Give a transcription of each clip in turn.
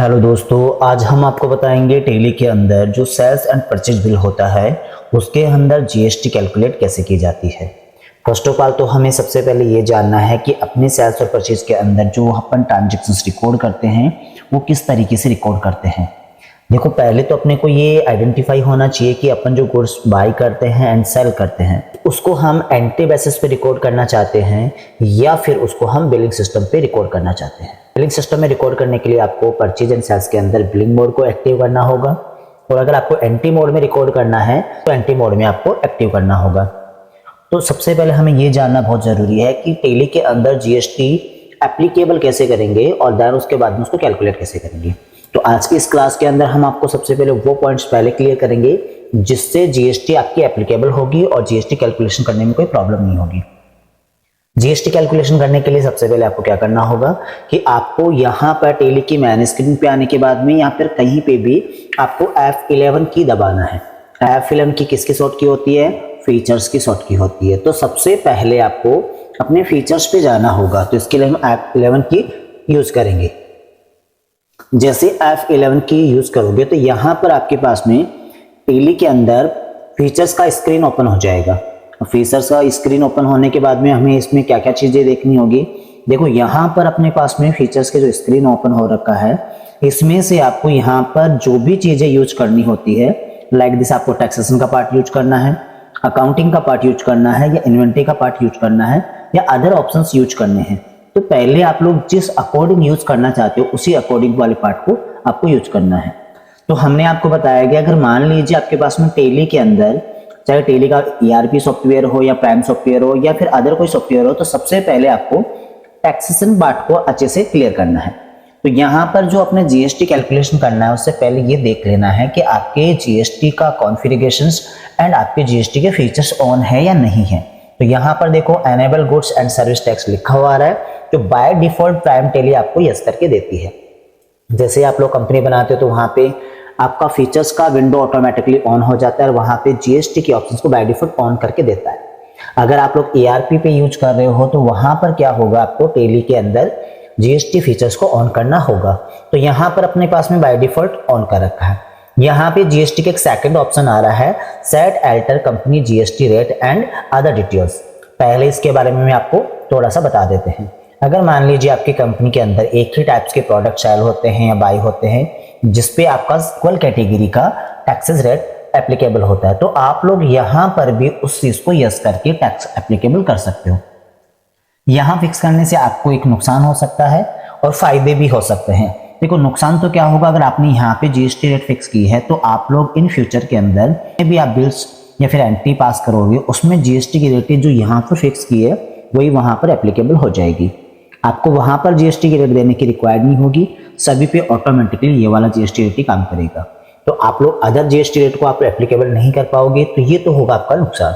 Hello दोस्तों, आज हम आपको बताएंगे टेली के अंदर जो सेल्स एंड परचेज बिल होता है उसके अंदर जीएसटी कैलकुलेट कैसे की जाती है। फर्स्ट ऑफ ऑल तो हमें सबसे पहले ये जानना है कि अपने सेल्स और परचेज के अंदर जो अपन ट्रांजेक्शन्स रिकॉर्ड करते हैं वो किस तरीके से रिकॉर्ड करते हैं। देखो, पहले तो अपने को ये आइडेंटिफाई होना चाहिए कि अपन जो गुड्स बाई करते हैं एंड सेल करते हैं उसको हम एंट्री बेसिस पे रिकॉर्ड करना चाहते हैं या फिर उसको हम बिलिंग सिस्टम पे रिकॉर्ड करना चाहते हैं। बिलिंग सिस्टम में रिकॉर्ड करने के लिए आपको परचेज एंड सेल्स के अंदर बिलिंग मोड को एक्टिव करना होगा, और अगर आपको एंट्री मोड में रिकॉर्ड करना है तो एंट्री मोड में आपको एक्टिव करना होगा। तो सबसे पहले हमें ये जानना बहुत जरूरी है कि टेली के अंदर जीएसटी एप्लीकेबल कैसे करेंगे और देन उसके बाद में उसको कैलकुलेट कैसे करेंगे। तो आज की इस क्लास के अंदर हम आपको सबसे पहले वो पॉइंट्स पहले क्लियर करेंगे जिससे जीएसटी आपकी एप्लीकेबल होगी और जीएसटी कैलकुलेशन करने में कोई प्रॉब्लम नहीं होगी। जीएसटी कैलकुलेशन करने के लिए सबसे पहले आपको क्या करना होगा कि आपको यहाँ पर टेली की मैन स्क्रीन पे आने के बाद में या फिर कहीं पे भी आपको F11 की दबाना है। F11 की किसकी शॉर्ट की होती है? फीचर्स की शॉर्ट की होती है। तो सबसे पहले आपको अपने फीचर्स पे जाना होगा, तो इसके लिए हम F11 की यूज करेंगे। जैसे F11 की यूज करोगे तो यहाँ पर आपके पास में टेली के अंदर फीचर्स का स्क्रीन ओपन हो जाएगा। फीचर्स का स्क्रीन ओपन होने के बाद में हमें इसमें क्या क्या चीजें देखनी होगी। देखो, यहाँ पर अपने पास में फीचर्स के जो स्क्रीन ओपन हो रखा है इसमें से आपको यहाँ पर जो भी चीजें यूज करनी होती है, लाइक दिस आपको टैक्सेशन का पार्ट यूज करना है, अकाउंटिंग का पार्ट यूज करना है, या इन्वेंटरी का पार्ट यूज करना है, या अदर ऑप्शंस यूज करने हैं। तो पहले आप लोग जिस अकॉर्डिंग यूज करना चाहते हो उसी अकॉर्डिंग वाले पार्ट को आपको यूज करना है। तो हमने आपको बताया कि अगर मान लीजिए आपके पास में टेली के अंदर चाहे टेली का ERP सॉफ्टवेयर हो या प्राइम सॉफ्टवेयर हो या फिर अदर कोई सॉफ्टवेयर हो, तो सबसे पहले आपको टैक्सेशन पार्ट को अच्छे से क्लियर करना है। तो यहाँ पर जो अपने जीएसटी कैलकुलेशन करना है उससे पहले ये देख लेना है कि आपके जीएसटी का कॉन्फ़िगरेशंस एंड आपके जीएसटी के फीचर्स ऑन है या नहीं है। तो यहाँ पर देखो, enable goods and service tax लिखा हुआ है जो बाय डिफॉल्ट प्राइम टेली आपको यस करके देती है। जैसे आप लोग कंपनी बनाते हो तो वहां पे आपका फीचर्स का विंडो ऑटोमेटिकली ऑन हो जाता है और वहां पे जीएसटी के ऑप्शंस को बाय डिफॉल्ट ऑन करके देता है। अगर आप लोग ERP पे यूज कर रहे हो तो वहां पर क्या होगा, आपको टेली के अंदर जीएसटी फीचर्स को ऑन करना होगा। तो यहाँ पर अपने पास में बाय डिफॉल्ट ऑन कर रखा है। यहाँ पे जीएसटी के एक सेकंड ऑप्शन आ रहा है, set alter company GST rate and other details. पहले इसके बारे में आपको थोड़ा सा बता देते हैं। अगर मान लीजिए आपकी कंपनी के अंदर एक ही टाइप्स के प्रोडक्ट सेल होते हैं या बाई होते हैं जिसपे आपका इक्वल कैटेगरी का टैक्सेस रेट एप्लीकेबल होता है, तो आप लोग यहाँ पर भी उस चीज को यस करके टैक्स एप्लीकेबल कर सकते हो। यहाँ फिक्स करने से आपको एक नुकसान हो सकता है और फायदे भी हो सकते हैं। देखो, नुकसान तो क्या होगा, अगर आपने यहाँ पे जीएसटी रेट फिक्स की है तो आप लोग इन फ्यूचर के अंदर भी आप बिल्स या फिर एंट्री पास करोगे उसमें जीएसटी की रेट जो यहाँ पर फिक्स की है वही वहां पर एप्लीकेबल हो जाएगी। आपको वहां पर जीएसटी की रेट देने की रिक्वायर्ड नहीं होगी, सभी पे ऑटोमेटिकली ये वाला जीएसटी रेट ही काम करेगा। तो आप लोग अदर जीएसटी रेट को आप एप्लीकेबल नहीं कर पाओगे, तो ये तो होगा आपका नुकसान।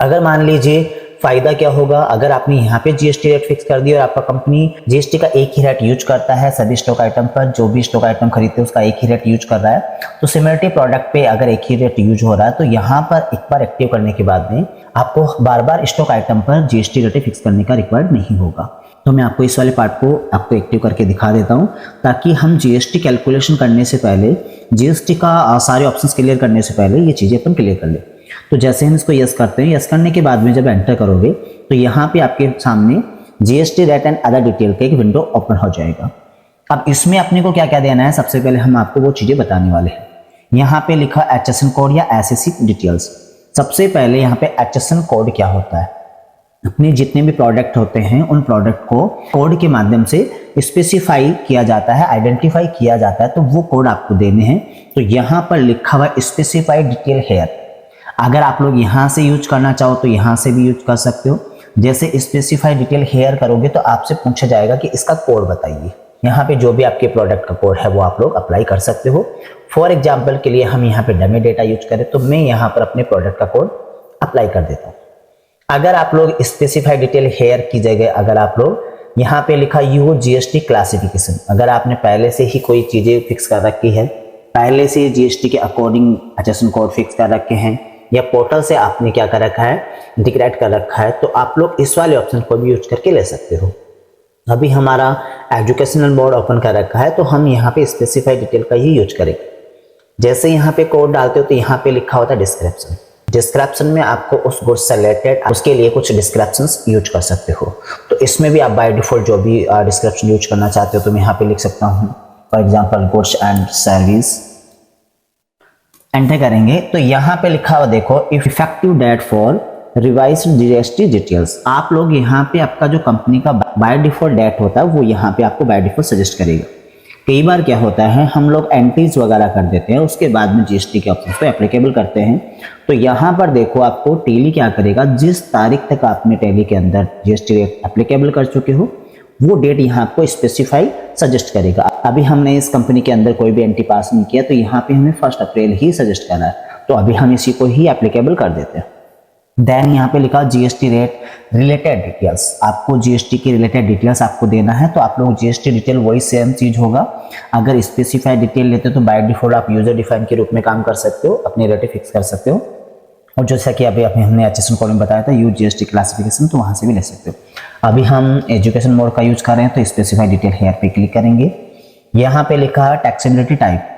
अगर मान लीजिए फायदा क्या होगा, अगर आपने यहाँ पे जीएसटी रेट फिक्स कर दिया और आपका कंपनी जीएसटी का एक ही रेट यूज करता है सभी स्टॉक आइटम पर, जो भी स्टॉक आइटम खरीदते हैं उसका एक ही रेट यूज कर रहा है, तो सिमिलरिटी प्रोडक्ट पे अगर एक ही रेट यूज हो रहा है तो यहाँ पर एक बार एक्टिव करने के बाद में आपको बार बार स्टॉक आइटम पर जीएसटी रेट फिक्स करने का रिक्वायर्ड नहीं होगा। तो मैं आपको इस वाले पार्ट को आपको एक्टिव करके दिखा देता हूं ताकि हम जीएसटी कैलकुलेशन करने से पहले, जीएसटी का सारे ऑप्शंस क्लियर करने से पहले ये चीजें अपन क्लियर कर ले। तो जैसे हम इसको यस करते हैं, यस करने के बाद में जब एंटर करोगे तो यहाँ पे आपके सामने GST rate and other detail का एक विंडो ओपन हो जाएगा। अब इसमें अपने को क्या क्या देना है, सबसे पहले हम आपको वो चीजें बताने वाले हैं। यहाँ पे लिखा HSN कोड या SSC डिटेल्स। सबसे पहले यहाँ पे HSN कोड क्या होता है, अपने जितने भी प्रोडक्ट होते हैं उन प्रोडक्ट को कोड के माध्यम से स्पेसिफाई किया जाता है, आइडेंटिफाई किया जाता है, तो वो कोड आपको देने हैं। तो यहाँ पर लिखा हुआ स्पेसिफाई डिटेल हेयर, अगर आप लोग यहाँ से यूज करना चाहो तो यहाँ से भी यूज कर सकते हो। जैसे स्पेसिफाई डिटेल हेयर करोगे तो आपसे पूछा जाएगा कि इसका कोड बताइए। यहाँ पे जो भी आपके प्रोडक्ट का कोड है वो आप लोग अप्लाई कर सकते हो। फॉर एग्जाम्पल के लिए हम यहाँ पे डमी डेटा यूज करें तो मैं यहाँ पर अपने प्रोडक्ट का कोड अप्लाई कर देता हूँ। अगर आप लोग स्पेसिफाई डिटेल हेयर की जगह अगर आप लोग यहाँ पे लिखा यू जीएसटी क्लासिफिकेशन, अगर आपने पहले से ही कोई चीजें फिक्स कर रखी है, पहले से जीएसटी के अकॉर्डिंग HSN कोड फिक्स कर रखे हैं या पोर्टल से आपने क्या कर रखा है, डिक्लेयर कर रखा है, तो आप लोग इस वाले ऑप्शन को भी यूज करके ले सकते हो। अभी हमारा एजुकेशनल बोर्ड ओपन कर रखा है तो हम यहाँ पे स्पेसिफाई डिटेल का ही यूज करेंगे। जैसे यहाँ पे कोड डालते हो तो यहाँ पे लिखा होता है डिस्क्रिप्शन। डिस्क्रिप्शन में आपको उस गुड्स से रिलेटेड उसके लिए कुछ डिस्क्रिप्शंस यूज कर सकते हो। तो इसमें भी आप बाय डिफॉल्ट जो भी डिस्क्रिप्शन यूज करना चाहते हो तो मैं यहाँ पे लिख सकता हूँ for example goods and service. Enter करेंगे तो यहाँ पे लिखा हुआ देखो effective date for revised GST details. आप लोग यहाँ पे आपका जो कंपनी का बाय डिफॉल्ट डेट होता है वो यहाँ पे आपको बाय डिफॉल्ट सजेस्ट करेगा। कई बार क्या होता है हम लोग एंट्रीज वगैरह कर देते हैं उसके बाद में जीएसटी के ऑप्शन को एप्लीकेबल करते हैं। तो यहाँ पर देखो आपको टैली क्या करेगा, जिस तारीख तक आपने टैली के अंदर जीएसटी रेट एप्लीकेबल कर चुके हो वो डेट यहाँ आपको स्पेसिफाई सजेस्ट करेगा। अभी हमने इस कंपनी के अंदर कोई भी एंट्री पास नहीं किया तो यहाँ पे हमें 1 अप्रैल ही सजेस्ट करा है, तो अभी हम इसी को ही एप्लीकेबल कर देते हैं। देन यहाँ पे लिखा जीएसटी रेट रिलेटेड डिटेल्स। आपको जीएसटी की रिलेटेड डिटेल्स आपको देना है तो आप लोग जीएसटी डिटेल वही सेम चीज होगा। अगर स्पेसिफाइड डिटेल लेते हो तो बाय डिफॉल्ट आप यूजर डिफाइन के रूप में काम कर सकते हो, अपनी रेट फिक्स कर सकते हो। और जैसा कि अभी हमने एचएसएन कोड में बताया था यूज जीएसटी क्लासिफिकेशन, तो वहां से भी ले सकते हो। अभी हम एजुकेशन मोड का यूज कर रहे हैं तो स्पेसिफाइड डिटेल हेयर पे क्लिक करेंगे। यहाँ पे लिखा है टैक्सेबिलिटी टाइप।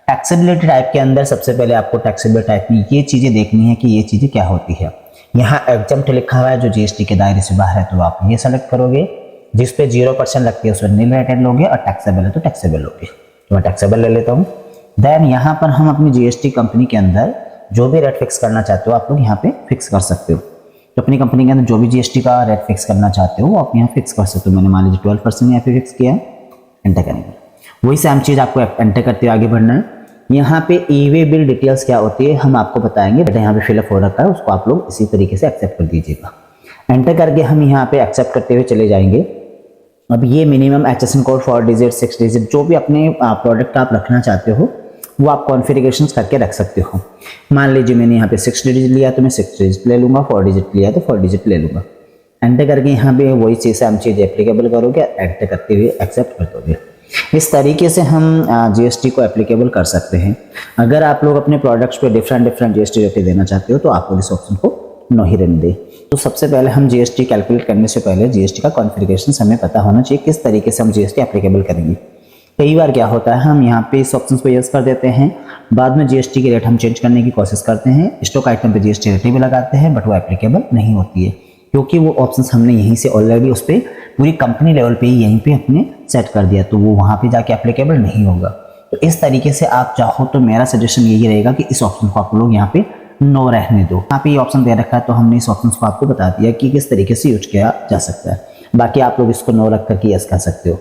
टैक्सेबिलिटी टाइप के अंदर सबसे पहले आपको टैक्सेबिलिटी टाइप में ये चीजें देखनी है कि ये चीजें क्या होती है। यहाँ एग्जम्प्ट लिखा हुआ है जो जीएसटी के दायरे से बाहर है तो आप ये सेलेक्ट करोगे। जिस पे 0% लगती है उसमें नील रेटेड लोगे और टैक्सेबल है तो टैक्सेबल लोगे। तो मैं टैक्सेबल ले लेता हूँ। देन यहाँ पर हम अपनी जीएसटी कंपनी के अंदर जो भी रेट फिक्स करना चाहते हो आप लोग यहाँ पे फिक्स कर सकते हो। तो अपनी कंपनी के अंदर जो भी जीएसटी का रेट फिक्स करना चाहते हो आप यहाँ फिक्स कर सकते हो। मैंने मान लीजिए 12% यहाँ पे फिक्स किया है, एंटर करेंगे। वही सेम चीज आपको एंटर करते हुए आगे बढ़ना है। यहाँ पे ई वे बिल डिटेल्स क्या होती है हम आपको बताएंगे, बट यहाँ पे फिलअप हो रखा है उसको आप लोग इसी तरीके से एक्सेप्ट कर दीजिएगा। एंटर करके हम यहाँ पे एक्सेप्ट करते हुए चले जाएंगे। अब ये minimum HSN code 4 digit 6 digit जो भी अपने प्रोडक्ट आप रखना चाहते हो वो आप कॉन्फ़िगरेशंस करके रख सकते हो। मान लीजिए मैंने यहाँ पे 6 डिजिट लिया तो मैं 6 डिजिट ले लूंगा, 4 डिजिट लिया तो 4 डिजिट ले लूंगा। एंटर करके यहाँ पे वही चीज़ हम चीज़ एप्लीकेबल करोगे, एंटर करते हुए एक्सेप्ट कर दोगे। इस तरीके से हम जीएसटी को एप्लीकेबल कर सकते हैं। अगर आप लोग अपने प्रोडक्ट्स पे डिफरेंट जीएसटी रेट देना चाहते हो तो आप लोग इस ऑप्शन को नो ही रहने दें। तो सबसे पहले हम जीएसटी कैलकुलेट करने से पहले जीएसटी का कॉन्फ़िगरेशन हमें पता होना चाहिए किस तरीके से हम जीएसटी एप्लीकेबल करेंगे। कई बार क्या होता है हम यहाँ पे इस ऑप्शन को यस कर देते हैं, बाद में जीएसटी की रेट हम चेंज करने की कोशिश करते हैं, स्टॉक आइटम पे जीएसटी रेट भी लगाते हैं बट वो एप्लीकेबल नहीं होती है क्योंकि वो ऑप्शंस हमने यहीं से ऑलरेडी उस पर पूरी कंपनी लेवल पे ही यहीं पे अपने सेट कर दिया, तो वो वहाँ पे जाके एप्लीकेबल नहीं होगा। तो इस तरीके से आप चाहो तो मेरा सजेशन यही रहेगा कि इस ऑप्शन को आप लोग यहाँ पे नो रहने दो। यहाँ पे ये ऑप्शन दे रखा है तो हमने इस ऑप्शन को आपको बता दिया कि किस तरीके से यूज किया जा सकता है। बाकी आप लोग इसको नो रख करके यस कर सकते हो।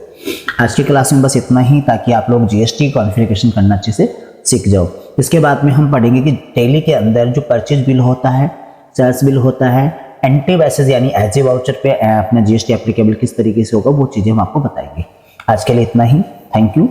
आज की क्लास में बस इतना ही, ताकि आप लोग जीएसटी कॉन्फ़िगरेशन करना अच्छे से सीख जाओ। इसके बाद में हम पढ़ेंगे कि टैली के अंदर जो परचेज बिल होता है, सेल्स बिल होता है, एंटी बैसेज यानी एज ए वाउचर पे अपना जीएसटी एप्लीकेबल किस तरीके से होगा वो चीज़ें हम आपको बताएंगे। आज के लिए इतना ही। Thank you.